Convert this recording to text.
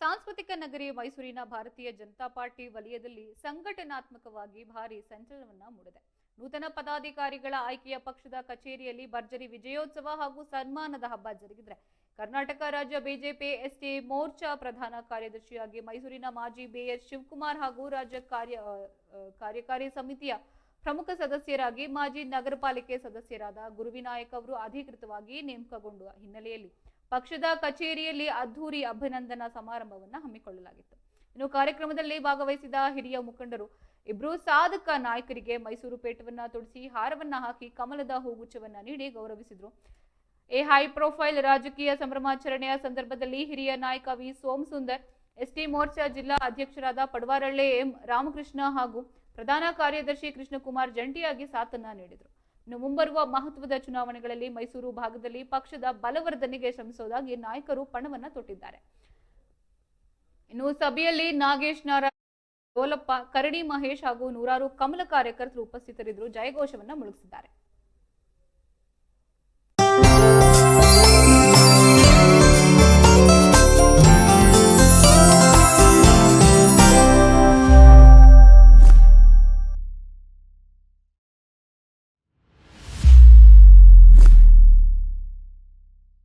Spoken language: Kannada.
ಸಾಂಸ್ಕೃತಿಕ ನಗರಿ ಮೈಸೂರಿನ ಭಾರತೀಯ ಜನತಾ ಪಾರ್ಟಿ ವಲಯದಲ್ಲಿ ಸಂಘಟನಾತ್ಮಕವಾಗಿ ಭಾರಿ ಸಂಚಲನವನ್ನ ಮೂಡಿದೆ. ನೂತನ ಪದಾಧಿಕಾರಿಗಳ ಆಯ್ಕೆಯ ಪಕ್ಷದ ಕಚೇರಿಯಲ್ಲಿ ಭರ್ಜರಿ ವಿಜಯೋತ್ಸವ ಹಾಗೂ ಸನ್ಮಾನದ ಹಬ್ಬ ಜರುಗಿದ್ರೆ ಕರ್ನಾಟಕ ರಾಜ್ಯ ಬಿಜೆಪಿ ಎಸ್ಟಿ ಮೋರ್ಚಾ ಪ್ರಧಾನ ಕಾರ್ಯದರ್ಶಿಯಾಗಿ ಮೈಸೂರಿನ ಮಾಜಿ ಬಿಎಸ್ ಶಿವಕುಮಾರ್ ಹಾಗೂ ರಾಜ್ಯ ಕಾರ್ಯಕಾರಿ ಸಮಿತಿಯ ಪ್ರಮುಖ ಸದಸ್ಯರಾಗಿ ಮಾಜಿ ನಗರ ಪಾಲಿಕೆ ಸದಸ್ಯರಾದ ಗುರುವಿನಾಯಕ್ ಅವರು ಅಧಿಕೃತವಾಗಿ ನೇಮಕಗೊಂಡ ಹಿನ್ನೆಲೆಯಲ್ಲಿ ಪಕ್ಷದ ಕಚೇರಿಯಲ್ಲಿ ಅದ್ಧೂರಿ ಅಭಿನಂದನಾ ಸಮಾರಂಭವನ್ನು ಹಮ್ಮಿಕೊಳ್ಳಲಾಗಿತ್ತು. ಇನ್ನು ಕಾರ್ಯಕ್ರಮದಲ್ಲಿ ಭಾಗವಹಿಸಿದ ಹಿರಿಯ ಮುಖಂಡರು ಇಬ್ಬರು ಸಾಧಕ ನಾಯಕರಿಗೆ ಮೈಸೂರು ಪೇಟವನ್ನ ತೊಡಿಸಿ ಹಾರವನ್ನ ಹಾಕಿ ಕಮಲದ ಹೂಗುಚ್ಛವನ್ನ ನೀಡಿ ಗೌರವಿಸಿದ್ರು. ಹೈ ಪ್ರೊಫೈಲ್ ರಾಜಕೀಯ ಸಂಭ್ರಮಾಚರಣೆಯ ಸಂದರ್ಭದಲ್ಲಿ ಹಿರಿಯ ನಾಯಕ ವಿ ಸೋಮಸುಂದರ್, ಎಸ್ಟಿ ಮೋರ್ಚಾ ಜಿಲ್ಲಾ ಅಧ್ಯಕ್ಷರಾದ ಪಡವಾರಳ್ಳಿ ಎಂ ರಾಮಕೃಷ್ಣ ಹಾಗೂ ಪ್ರಧಾನ ಕಾರ್ಯದರ್ಶಿ ಕೃಷ್ಣಕುಮಾರ್ ಜಂಟಿಯಾಗಿ ಸಾಥನ್ನ ನೀಡಿದರು. ಇನ್ನು ಮುಂಬರುವ ಮಹತ್ವದ ಚುನಾವಣೆಗಳಲ್ಲಿ ಮೈಸೂರು ಭಾಗದಲ್ಲಿ ಪಕ್ಷದ ಬಲವರ್ಧನೆಗೆ ಶ್ರಮಿಸುವುದಾಗಿ ನಾಯಕರು ಪಣವನ್ನ ತೊಟ್ಟಿದ್ದಾರೆ. ಇನ್ನು ಸಭೆಯಲ್ಲಿ ನಾಗೇಶ್ ನಾರಾಯಣ, ಗೋಲಪ್ಪ, ಕರಡಿ ಮಹೇಶ್ ಹಾಗೂ ನೂರಾರು ಕಮಲ ಕಾರ್ಯಕರ್ತರು ಉಪಸ್ಥಿತರಿದ್ದರು, ಜಯಘೋಷವನ್ನ ಮುಳುಗಿಸಿದ್ದಾರೆ.